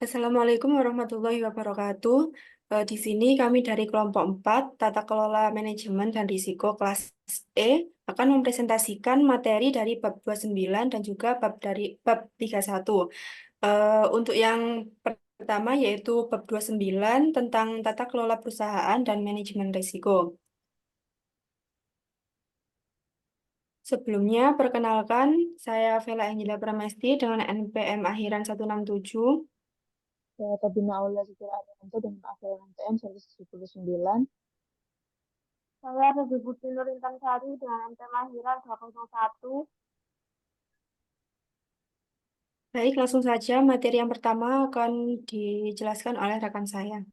Assalamualaikum warahmatullahi wabarakatuh. Di sini kami dari kelompok 4, Tata Kelola Manajemen dan Risiko kelas E, akan mempresentasikan materi dari bab 29 dan juga bab 31. Untuk yang pertama yaitu bab 29 tentang Tata Kelola Perusahaan dan Manajemen Risiko. Sebelumnya, perkenalkan, saya Vela Angela Pramesti dengan NPM akhiran 167. Saya Tabina Aulia Zikir Arianto dengan akhiran NPM 179. Saya Devi Putri Nur Intan Sari dengan MT Lahiran 201. Baik, langsung saja materi yang pertama akan dijelaskan oleh rekan saya.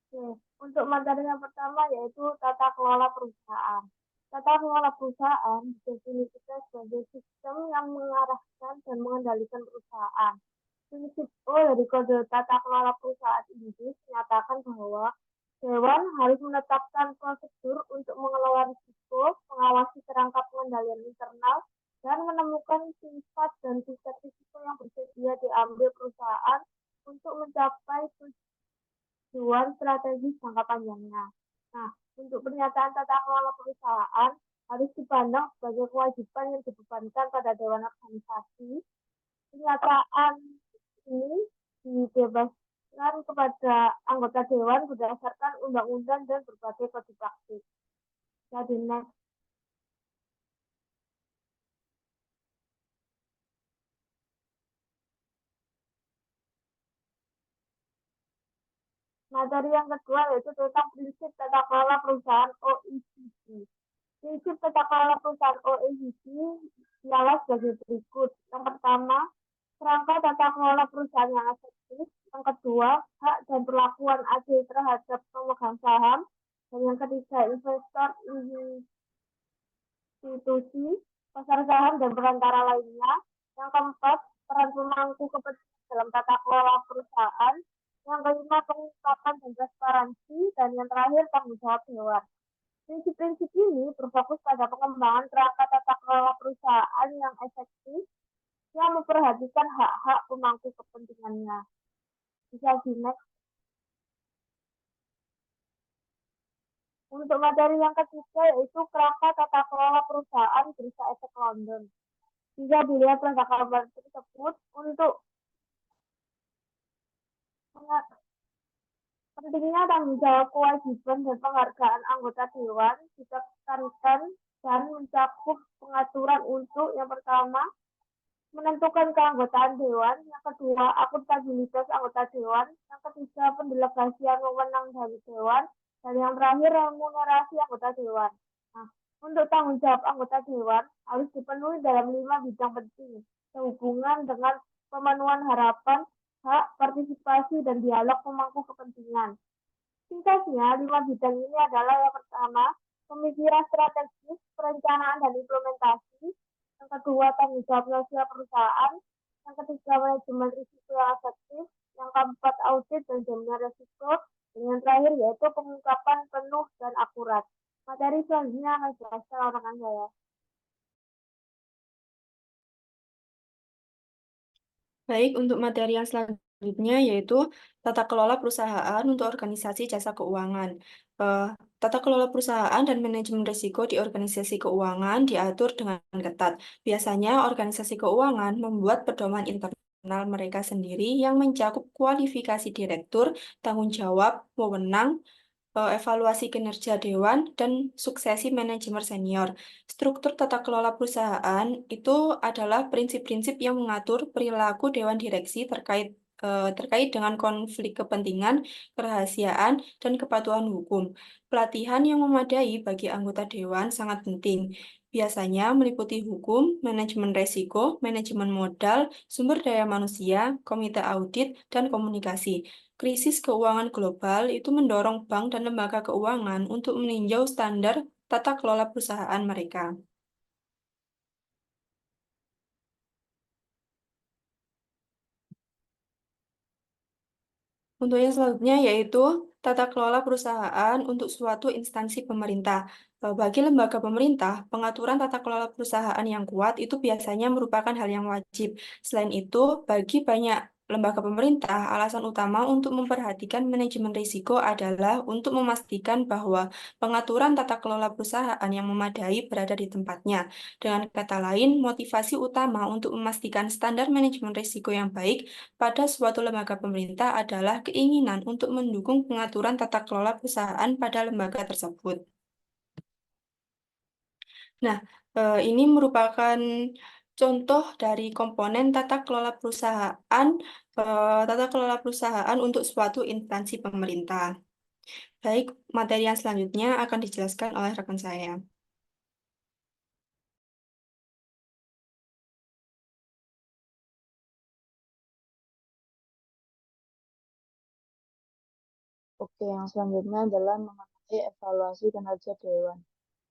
Oke. Untuk materi yang pertama yaitu tata kelola perusahaan. Tata kelola perusahaan didefinisikan sebagai sistem yang mengarahkan dan mengendalikan perusahaan. Prinsip O dari kode tata kelola perusahaan Inggris menyatakan bahwa Dewan harus menetapkan prosedur untuk mengelola risiko, mengawasi kerangka pengendalian internal, dan menemukan sifat dan tingkat risiko yang bersedia diambil perusahaan untuk mencapai tujuan strategis jangka panjangnya. Nah, untuk pernyataan tata kelola perusahaan harus dipandang sebagai kewajiban yang dibebankan pada Dewan Organisasi. Pernyataan ini dibebaskan kepada anggota Dewan berdasarkan undang-undang dan berbagai kode praktik. Jadi, next. Materi yang kedua yaitu tentang prinsip tata kelola perusahaan OECD. Prinsip tata kelola perusahaan OECD ialah sebagai berikut. Yang pertama, kerangka tata kelola perusahaan yang efektif. Yang kedua, hak dan perlakuan adil terhadap pemegang saham. Dan yang ketiga, investor, institusi, pasar saham, dan perantara lainnya. Yang keempat, peran pemangku kepentingan dalam tata kelola perusahaan. Yang kelima, pengungkapan dan transparansi. Dan yang terakhir, tanggung jawab dewan. Prinsip-prinsip ini berfokus pada pengembangan kerangka tata kelola perusahaan yang efektif, yang memperhatikan hak-hak pemangku kepentingannya. Bisa di next. Untuk materi yang ketiga yaitu kerangka tata kelola perusahaan Bursa Efek London. Bisa dilihat pada gambar tersebut untuk pentingnya tanggung jawab kewajiban dan penghargaan anggota dewan ditekankan dan mencakup pengaturan untuk yang pertama menentukan keanggotaan dewan, yang kedua akuntabilitas anggota dewan, yang ketiga pendelegasian wewenang dari dewan, dan yang terakhir remunerasi anggota dewan. Nah, untuk tanggung jawab anggota dewan harus dipenuhi dalam 5 bidang penting sehubungan dengan pemenuhan harapan, hak, partisipasi, dan dialog pemangku kepentingan. Singkatnya, 5 bidang ini adalah yang pertama, pemikiran strategis, perencanaan, dan implementasi. Yang kedua, tanggung jawab sosial perusahaan. Yang ketiga, manajemen risiko yang efektif. Yang keempat, audit dan jaminan risiko. Dan yang terakhir yaitu pengungkapan penuh dan akurat. Materi selanjutnya akan dijelaskan oleh rekan saya. Baik, untuk materi yang selanjutnya yaitu tata kelola perusahaan untuk organisasi jasa keuangan. Eh, Tata kelola perusahaan dan manajemen risiko di organisasi keuangan diatur dengan ketat. Biasanya organisasi keuangan membuat pedoman internal mereka sendiri yang mencakup kualifikasi direktur, tanggung jawab, wewenang, evaluasi kinerja dewan, dan suksesi manajemen senior. Struktur tata kelola perusahaan itu adalah prinsip-prinsip yang mengatur perilaku dewan direksi terkait dengan konflik kepentingan, kerahasiaan, dan kepatuhan hukum. Pelatihan yang memadai bagi anggota dewan sangat penting. Biasanya meliputi hukum, manajemen resiko, manajemen modal, sumber daya manusia, komite audit, dan komunikasi. Krisis keuangan global itu mendorong bank dan lembaga keuangan untuk meninjau standar tata kelola perusahaan mereka. Untuk yang selanjutnya yaitu tata kelola perusahaan untuk suatu instansi pemerintah. Bagi lembaga pemerintah, pengaturan tata kelola perusahaan yang kuat itu biasanya merupakan hal yang wajib. Selain itu, bagi banyak lembaga pemerintah, alasan utama untuk memperhatikan manajemen risiko adalah untuk memastikan bahwa pengaturan tata kelola perusahaan yang memadai berada di tempatnya. Dengan kata lain, motivasi utama untuk memastikan standar manajemen risiko yang baik pada suatu lembaga pemerintah adalah keinginan untuk mendukung pengaturan tata kelola perusahaan pada lembaga tersebut. Nah, ini merupakan contoh dari komponen tata kelola perusahaan untuk suatu instansi pemerintah. Baik, materi yang selanjutnya akan dijelaskan oleh rekan saya. Oke, yang selanjutnya adalah mengenai evaluasi kinerja Dewan.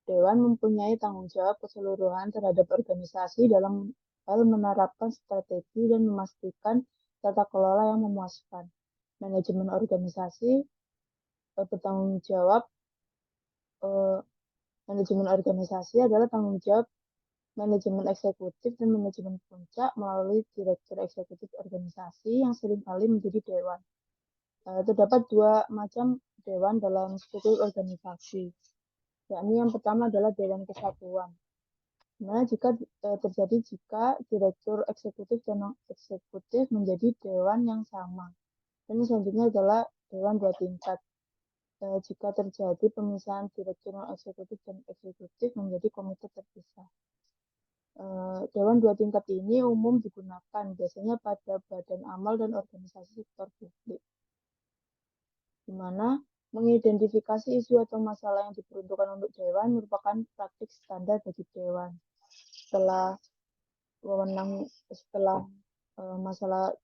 Dewan mempunyai tanggung jawab keseluruhan terhadap organisasi dalam hal menerapkan strategi dan memastikan tata kelola yang memuaskan. Manajemen organisasi bertanggung jawab manajemen organisasi adalah tanggung jawab manajemen eksekutif dan manajemen puncak melalui direktur eksekutif organisasi yang seringkali menjadi dewan. Terdapat dua macam dewan dalam struktur organisasi, yakni yang pertama adalah Dewan Kesatuan. Nah, terjadi jika direktur eksekutif dan non eksekutif menjadi dewan yang sama. Dan selanjutnya adalah dewan dua tingkat. Jika terjadi pemisahan direktur non eksekutif dan eksekutif menjadi komite terpisah. Dewan dua tingkat ini umum digunakan biasanya pada badan amal dan organisasi sektor publik, di mana mengidentifikasi isu atau masalah yang diperuntukkan untuk dewan merupakan praktik standar bagi dewan. Setelah masalah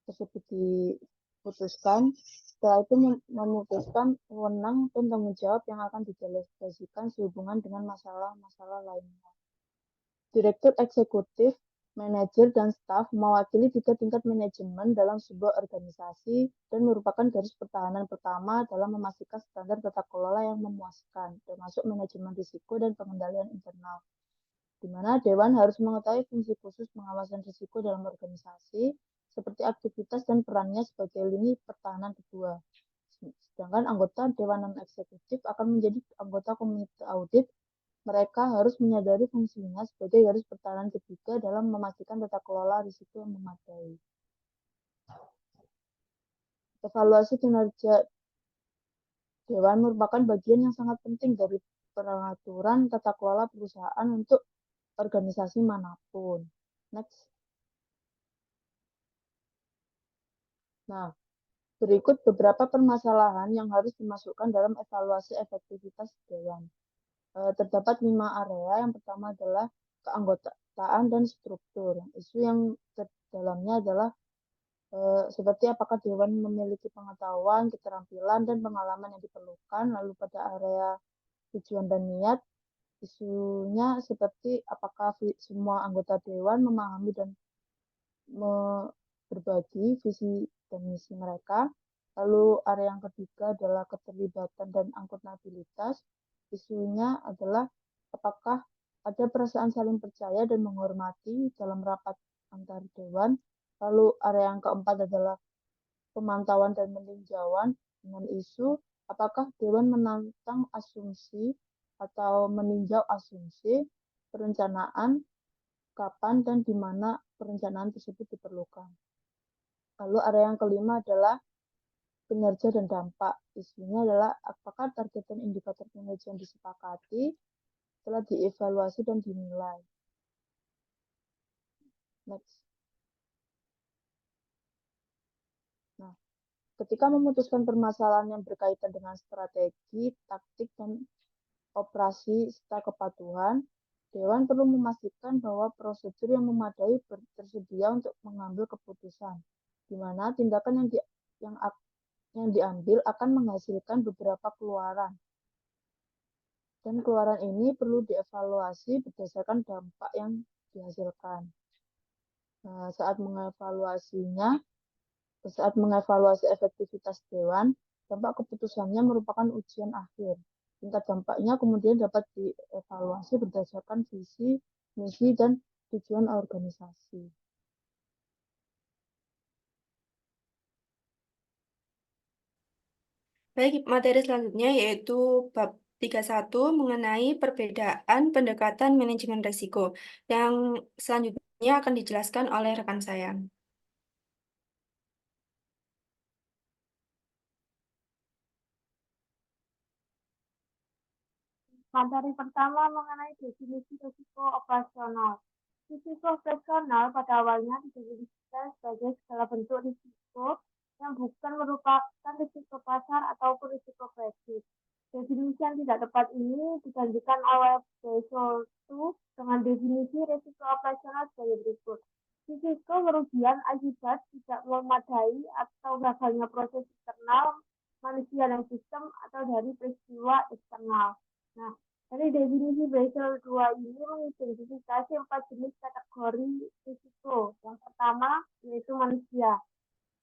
tersebut diputuskan, setelah itu memutuskan wewenang dan tanggung jawab yang akan didelegasikan sehubungan dengan masalah-masalah lainnya. Direktur eksekutif, manajer, dan staf mewakili tiga tingkat manajemen dalam sebuah organisasi dan merupakan garis pertahanan pertama dalam memastikan standar tata kelola yang memuaskan, termasuk manajemen risiko dan pengendalian internal, di mana Dewan harus mengetahui fungsi khusus pengawasan risiko dalam organisasi, seperti aktivitas dan perannya sebagai lini pertahanan kedua. Sedangkan anggota Dewan Non-Eksekutif akan menjadi anggota komite audit. Mereka harus menyadari fungsinya sebagai garis pertahanan ketiga dalam memastikan tata kelola risiko yang memadai. Evaluasi kinerja Dewan merupakan bagian yang sangat penting dari pengaturan tata kelola perusahaan untuk organisasi manapun. Next. Nah, berikut beberapa permasalahan yang harus dimasukkan dalam evaluasi efektivitas Dewan. Terdapat 5 area. Yang pertama adalah keanggotaan dan struktur. Isu yang terdalamnya adalah seperti apakah Dewan memiliki pengetahuan, keterampilan, dan pengalaman yang diperlukan. Lalu pada area tujuan dan niat, isunya seperti apakah semua anggota Dewan memahami dan berbagi visi dan misi mereka. Lalu area yang ketiga adalah keterlibatan dan akuntabilitas. Isunya adalah apakah ada perasaan saling percaya dan menghormati dalam rapat antar dewan. Lalu area yang keempat adalah pemantauan dan peninjauan dengan isu apakah dewan menantang asumsi atau meninjau asumsi, perencanaan, kapan dan di mana perencanaan tersebut diperlukan. Lalu area yang kelima adalah kinerja dan dampak. Isunya adalah apakah target dan indikator kinerja yang disepakati telah dievaluasi dan dinilai. Next. Nah, ketika memutuskan permasalahan yang berkaitan dengan strategi, taktik, dan operasi serta kepatuhan, Dewan perlu memastikan bahwa prosedur yang memadai tersedia untuk mengambil keputusan, di mana tindakan yang diambil akan menghasilkan beberapa keluaran. Dan keluaran ini perlu dievaluasi berdasarkan dampak yang dihasilkan. Nah, saat mengevaluasi efektivitas Dewan, dampak keputusannya merupakan ujian akhir. Tingkat dampaknya kemudian dapat dievaluasi berdasarkan visi, misi, dan tujuan organisasi. Baik, materi selanjutnya yaitu bab 31 mengenai perbedaan pendekatan manajemen risiko. Yang selanjutnya akan dijelaskan oleh rekan saya. Materi pertama mengenai definisi risiko operasional. Risiko operasional pada awalnya didefinisikan sebagai segala bentuk risiko yang bukan merupakan risiko pasar ataupun risiko kredit. Definisi yang tidak tepat ini digantikan oleh Besoltu dengan definisi risiko operasional sebagai berikut. Risiko kerugian akibat tidak memadai atau gagalnya proses internal manusia dan sistem atau dari peristiwa eksternal. Nah, dari definisi Basel 2 ini mengidentifikasi 4 jenis kategori risiko. Yang pertama yaitu manusia.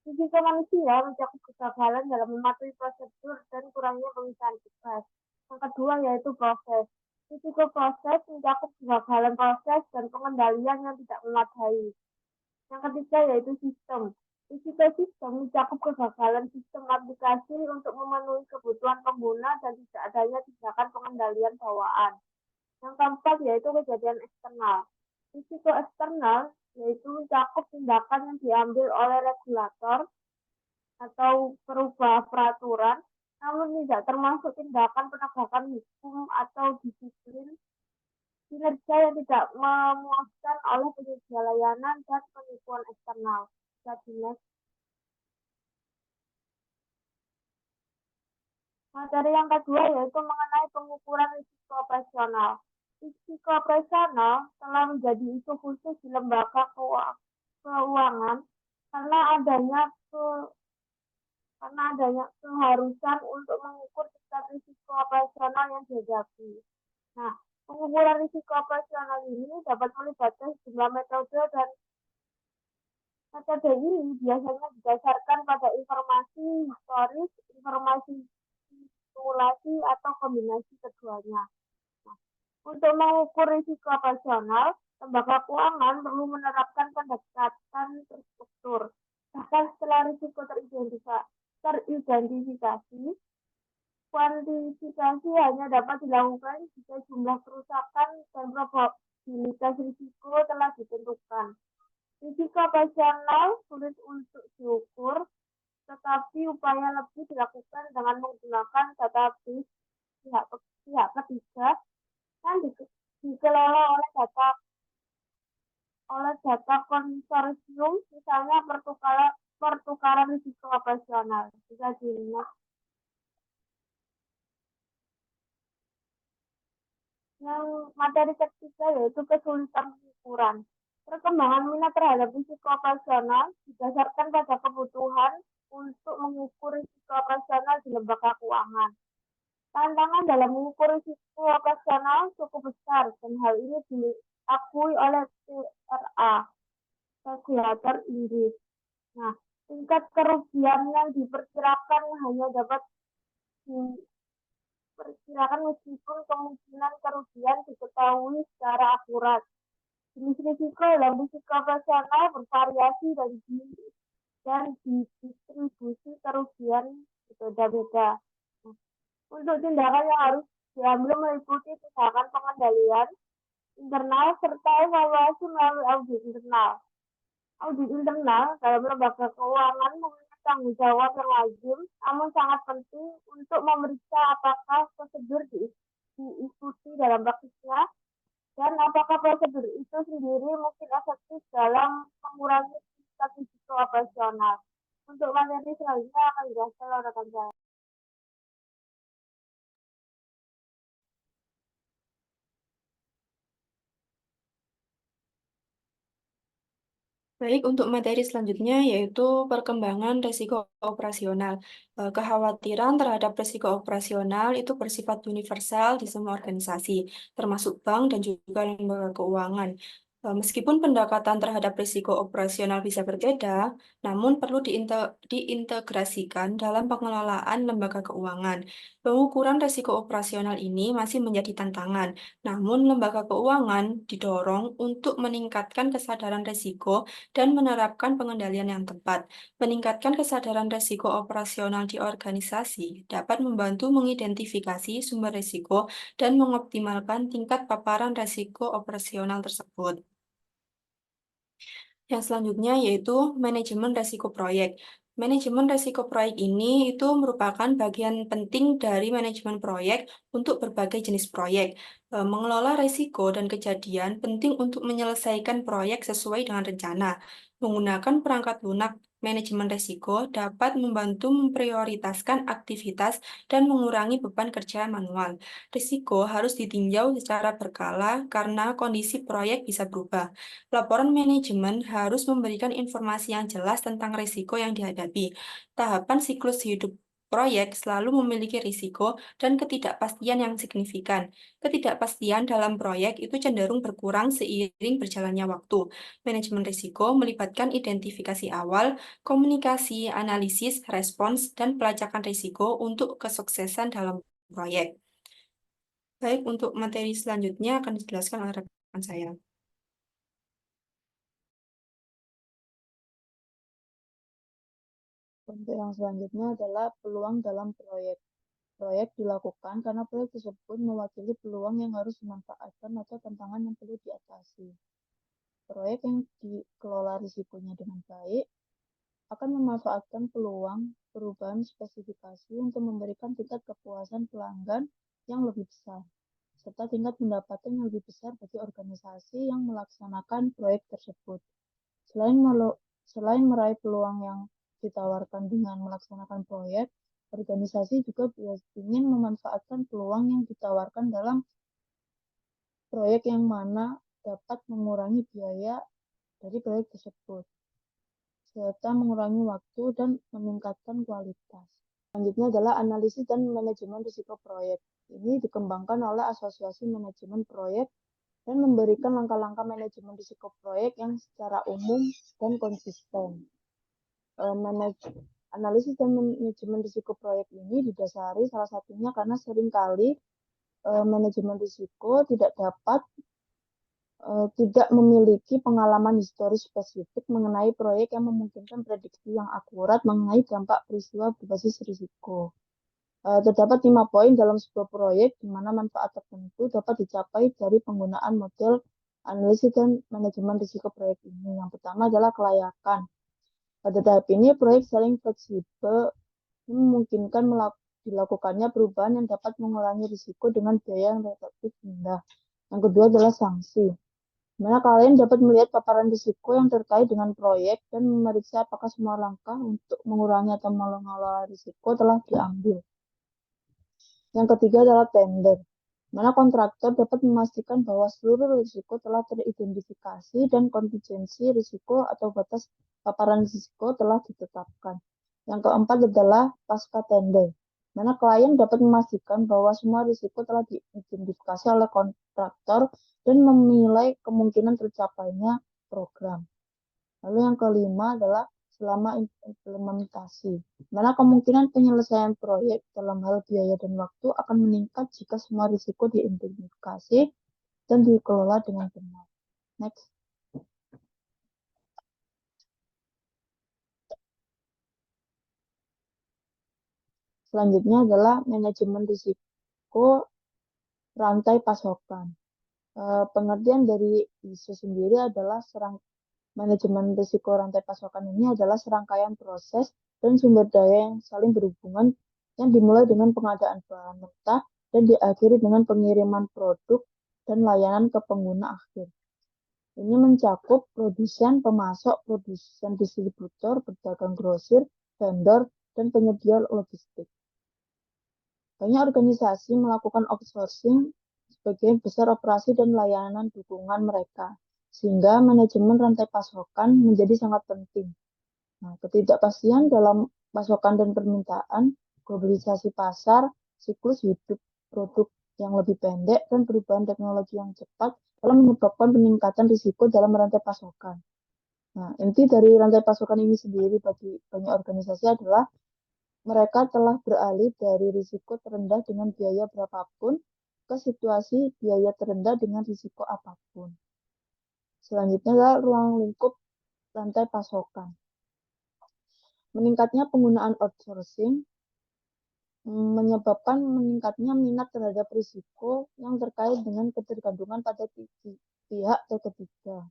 Risiko manusia mencakup kegagalan dalam mematuhi prosedur dan kurangnya pemisahan tugas. Yang kedua yaitu proses. Risiko proses mencakup kegagalan proses dan pengendalian yang tidak memadai. Yang ketiga yaitu sistem. Risiko sistem mencakup kegagalan sistem aplikasi untuk memenuhi kebutuhan pengguna dan tidak adanya tindakan pengendalian bawaan. Yang keempat yaitu kejadian eksternal. Risiko eksternal yaitu mencakup tindakan yang diambil oleh regulator atau perubah peraturan, namun tidak termasuk tindakan penegakan hukum atau disiplin kinerja yang tidak memuaskan oleh penyedia layanan dan penipuan eksternal. Jadi, materi yang kedua yaitu mengenai pengukuran risiko operasional. Risiko operasional telah menjadi isu khusus di lembaga keuangan karena adanya keharusan untuk mengukur tingkat risiko operasional yang dihadapi. Nah, pengukuran risiko operasional ini dapat melibatkan sejumlah metode dan metode ini biasanya didasarkan pada informasi historis, informasi simulasi, atau kombinasi keduanya. Nah, untuk mengukur risiko operasional, lembaga keuangan perlu menerapkan pendekatan terstruktur. Bahkan setelah risiko teridentifikasi, kuantifikasi hanya dapat dilakukan jika jumlah kerusakan dan probabilitas risiko telah ditentukan. Risiko operasional sulit untuk diukur, tetapi upaya lebih dilakukan dengan menggunakan database pihak ketiga yang dikelola oleh data konsorsium, misalnya pertukaran risiko operasional. Bisa dilihat. Yang materi ketiga yaitu kesulitan pengukuran. Perkembangan minat terhadap risiko operasional didasarkan pada kebutuhan untuk mengukur risiko operasional di lembaga keuangan. Tantangan dalam mengukur risiko operasional cukup besar dan hal ini diakui oleh PRA, regulator Inggris. Nah, tingkat kerugian yang diperkirakan hanya dapat diperkirakan meskipun kemungkinan kerugian diketahui secara akurat. Jenis risiko dalam risiko operasional bervariasi dan didistribusi kerugian berbeda-beda. Nah, untuk tindakan yang harus diambil meliputi tindakan pengendalian internal serta evaluasi melalui audit internal. Audit internal dalam lembaga keuangan memiliki tanggung jawab yang lazim, namun sangat penting untuk memeriksa apakah prosedur diikuti dalam praktiknya dan apakah prosedur itu sendiri mungkin efektif dalam mengurangi tingkat risiko operasional. Untuk materi selanjutnya akan dijelaskan oleh rekan saya. Baik, untuk materi selanjutnya yaitu perkembangan risiko operasional. Kekhawatiran terhadap risiko operasional itu bersifat universal di semua organisasi, termasuk bank dan juga lembaga keuangan. Meskipun pendekatan terhadap risiko operasional bisa berbeda, namun perlu diintegrasikan dalam pengelolaan lembaga keuangan. Pengukuran risiko operasional ini masih menjadi tantangan, namun lembaga keuangan didorong untuk meningkatkan kesadaran risiko dan menerapkan pengendalian yang tepat. Meningkatkan kesadaran risiko operasional di organisasi dapat membantu mengidentifikasi sumber risiko dan mengoptimalkan tingkat paparan risiko operasional tersebut. Yang selanjutnya yaitu manajemen risiko proyek. Manajemen risiko proyek ini itu merupakan bagian penting dari manajemen proyek untuk berbagai jenis proyek. Mengelola risiko dan kejadian penting untuk menyelesaikan proyek sesuai dengan rencana. Menggunakan perangkat lunak manajemen risiko dapat membantu memprioritaskan aktivitas dan mengurangi beban kerja manual. Risiko harus ditinjau secara berkala karena kondisi proyek bisa berubah. Laporan manajemen harus memberikan informasi yang jelas tentang risiko yang dihadapi. Tahapan siklus hidup proyek selalu memiliki risiko dan ketidakpastian yang signifikan. Ketidakpastian dalam proyek itu cenderung berkurang seiring berjalannya waktu. Manajemen risiko melibatkan identifikasi awal, komunikasi, analisis, respons, dan pelacakan risiko untuk kesuksesan dalam proyek. Baik, untuk materi selanjutnya akan dijelaskan oleh rekan saya. Untuk yang selanjutnya adalah peluang dalam proyek. Proyek dilakukan karena proyek tersebut mewakili peluang yang harus dimanfaatkan atau tantangan yang perlu diatasi. Proyek yang dikelola risikonya dengan baik akan memanfaatkan peluang perubahan spesifikasi untuk memberikan tingkat kepuasan pelanggan yang lebih besar, serta tingkat pendapatan yang lebih besar bagi organisasi yang melaksanakan proyek tersebut. Selain meraih peluang yang ditawarkan dengan melaksanakan proyek, organisasi juga ingin memanfaatkan peluang yang ditawarkan dalam proyek yang mana dapat mengurangi biaya dari proyek tersebut, serta mengurangi waktu dan meningkatkan kualitas. Selanjutnya adalah analisis dan manajemen risiko proyek. Ini dikembangkan oleh Asosiasi Manajemen Proyek dan memberikan langkah-langkah manajemen risiko proyek yang secara umum dan konsisten. Analisis dan manajemen risiko proyek ini didasari salah satunya karena seringkali manajemen risiko tidak memiliki pengalaman historis spesifik mengenai proyek yang memungkinkan prediksi yang akurat mengenai dampak peristiwa berbasis risiko. Terdapat 5 poin dalam sebuah proyek di mana manfaat tertentu dapat dicapai dari penggunaan model analisis dan manajemen risiko proyek ini. Yang pertama adalah kelayakan. Pada tahap ini, proyek saling fleksibel memungkinkan dilakukannya perubahan yang dapat mengurangi risiko dengan biaya yang relatif rendah. Yang kedua adalah sanksi. Dimana kalian dapat melihat paparan risiko yang terkait dengan proyek dan memeriksa apakah semua langkah untuk mengurangi atau mengelola risiko telah diambil. Yang ketiga adalah tender, mana kontraktor dapat memastikan bahwa seluruh risiko telah teridentifikasi dan kontingensi risiko atau batas paparan risiko telah ditetapkan. Yang keempat adalah pasca tender, mana klien dapat memastikan bahwa semua risiko telah diidentifikasi oleh kontraktor dan menilai kemungkinan tercapainya program. Lalu yang kelima adalah selama implementasi, mana kemungkinan penyelesaian proyek dalam hal biaya dan waktu akan meningkat jika semua risiko diidentifikasi dan dikelola dengan benar. Next. Selanjutnya adalah manajemen risiko rantai pasokan. Pengertian dari ISO sendiri adalah manajemen risiko rantai pasokan ini adalah serangkaian proses dan sumber daya yang saling berhubungan yang dimulai dengan pengadaan bahan mentah dan diakhiri dengan pengiriman produk dan layanan ke pengguna akhir. Ini mencakup produsen, pemasok, produsen distributor, pedagang grosir, vendor, dan penyedia logistik. Banyak organisasi melakukan outsourcing sebagian besar operasi dan layanan dukungan mereka, sehingga manajemen rantai pasokan menjadi sangat penting. Nah, ketidakpastian dalam pasokan dan permintaan, globalisasi pasar, siklus hidup produk yang lebih pendek, dan perubahan teknologi yang cepat telah menyebabkan peningkatan risiko dalam rantai pasokan. Nah, inti dari rantai pasokan ini sendiri bagi banyak organisasi adalah mereka telah beralih dari risiko terendah dengan biaya berapapun ke situasi biaya terendah dengan risiko apapun. Selanjutnya adalah ruang lingkup rantai pasokan. Meningkatnya penggunaan outsourcing menyebabkan meningkatnya minat terhadap risiko yang terkait dengan ketergantungan pada pihak ketiga.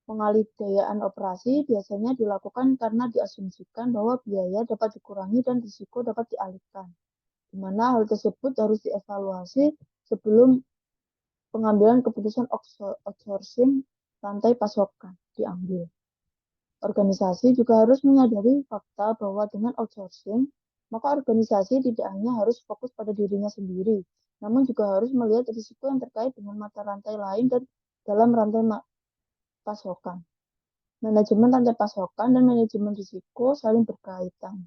Pengalihgayaan operasi biasanya dilakukan karena diasumsikan bahwa biaya dapat dikurangi dan risiko dapat dialihkan, di mana hal tersebut harus dievaluasi sebelum pengambilan keputusan outsourcing rantai pasokan diambil. Organisasi juga harus menyadari fakta bahwa dengan outsourcing, maka organisasi tidak hanya harus fokus pada dirinya sendiri, namun juga harus melihat risiko yang terkait dengan mata rantai lain dan dalam rantai pasokan. Manajemen rantai pasokan dan manajemen risiko saling berkaitan.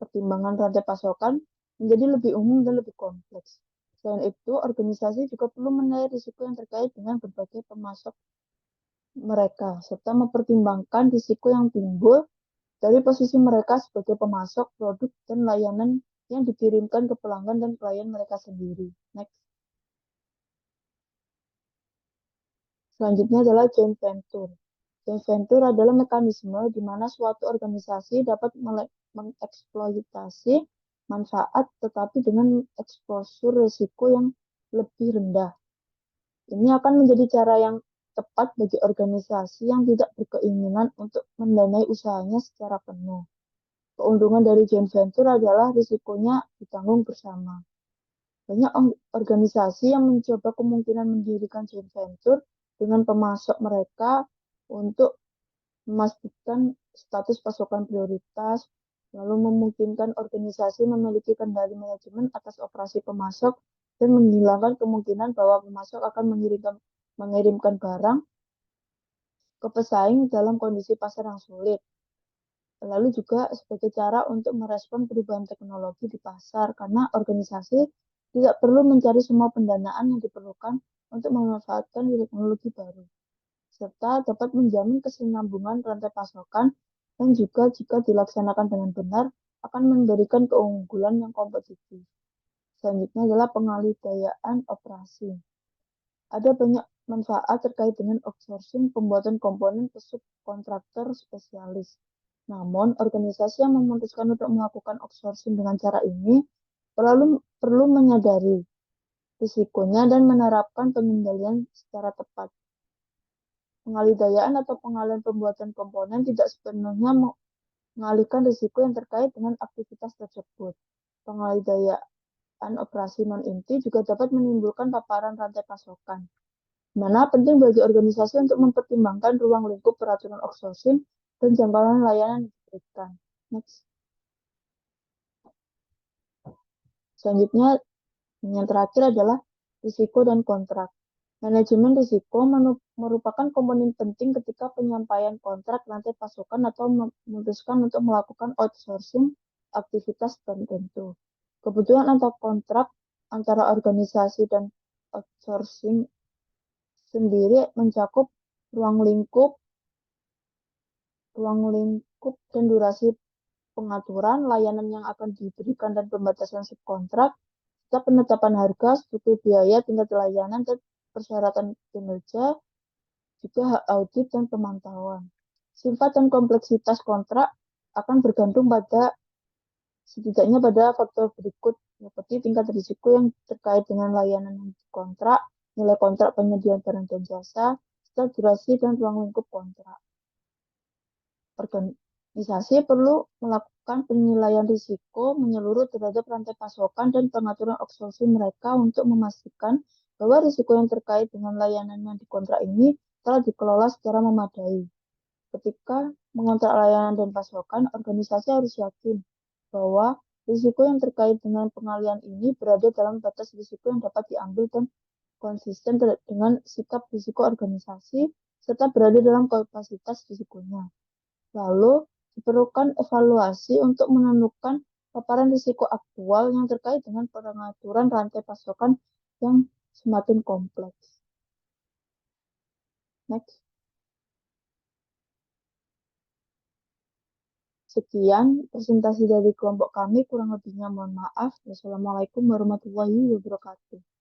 Pertimbangan rantai pasokan menjadi lebih umum dan lebih kompleks. Selain itu, organisasi juga perlu menilai risiko yang terkait dengan berbagai pemasok mereka, serta mempertimbangkan risiko yang timbul dari posisi mereka sebagai pemasok produk dan layanan yang dikirimkan ke pelanggan dan klien mereka sendiri. Next. Selanjutnya adalah joint venture. Joint venture adalah mekanisme di mana suatu organisasi dapat mengeksploitasi manfaat tetapi dengan eksposur risiko yang lebih rendah. Ini akan menjadi cara yang tepat bagi organisasi yang tidak berkeinginan untuk mendanai usahanya secara penuh. Keuntungan dari joint venture adalah risikonya ditanggung bersama. Banyak organisasi yang mencoba kemungkinan mendirikan joint venture dengan pemasok mereka untuk memastikan status pasokan prioritas, lalu memungkinkan organisasi memiliki kendali manajemen atas operasi pemasok dan menghilangkan kemungkinan bahwa pemasok akan mengirimkan barang ke pesaing dalam kondisi pasar yang sulit. Lalu juga sebagai cara untuk merespon perubahan teknologi di pasar, karena organisasi tidak perlu mencari semua pendanaan yang diperlukan untuk memanfaatkan teknologi baru, serta dapat menjamin kesinambungan rantai pasokan dan juga jika dilaksanakan dengan benar akan memberikan keunggulan yang kompetitif. Selanjutnya adalah pengalihgayaan operasi. Ada banyak manfaat terkait dengan outsourcing pembuatan komponen ke subkontraktor spesialis. Namun, organisasi yang memutuskan untuk melakukan outsourcing dengan cara ini perlu menyadari risikonya dan menerapkan pengendalian secara tepat. Pengalihgayaan atau pengalihan pembuatan komponen tidak sepenuhnya mengalihkan risiko yang terkait dengan aktivitas tersebut. Pengalihgayaan operasi non-inti juga dapat menimbulkan paparan rantai pasokan, mana penting bagi organisasi untuk mempertimbangkan ruang lingkup peraturan outsourcing dan jangkauan layanan yang diberikan. Next. Selanjutnya, yang terakhir adalah risiko dan kontrak. Manajemen risiko merupakan komponen penting ketika penyampaian kontrak rantai pasokan atau memutuskan untuk melakukan outsourcing aktivitas tertentu. Kebutuhan atau kontrak antara organisasi dan outsourcing sendiri mencakup ruang lingkup dan durasi pengaturan, layanan yang akan diberikan dan pembatasan subkontrak, serta penetapan harga, struktur biaya, tingkat layanan, dan persyaratan kinerja, juga hak audit dan pemantauan. Sifat dan kompleksitas kontrak akan bergantung setidaknya pada faktor berikut, seperti tingkat risiko yang terkait dengan layanan yang dikontrak, nilai kontrak penyediaan barang dan jasa, serta durasi dan ruang lingkup kontrak. Organisasi perlu melakukan penilaian risiko menyeluruh terhadap rantai pasokan dan pengaturan outsourcing mereka untuk memastikan bahwa risiko yang terkait dengan layanan yang dikontrak ini telah dikelola secara memadai. Ketika mengontrak layanan dan pasokan, organisasi harus yakin bahwa risiko yang terkait dengan pengalian ini berada dalam batas risiko yang dapat diambil dan konsisten dengan sikap risiko organisasi serta berada dalam kapasitas risikonya. Lalu, diperlukan evaluasi untuk menentukan paparan risiko aktual yang terkait dengan pengaturan rantai pasokan yang semakin kompleks. Next. Sekian presentasi dari kelompok kami, kurang lebihnya mohon maaf. Wassalamualaikum warahmatullahi wabarakatuh.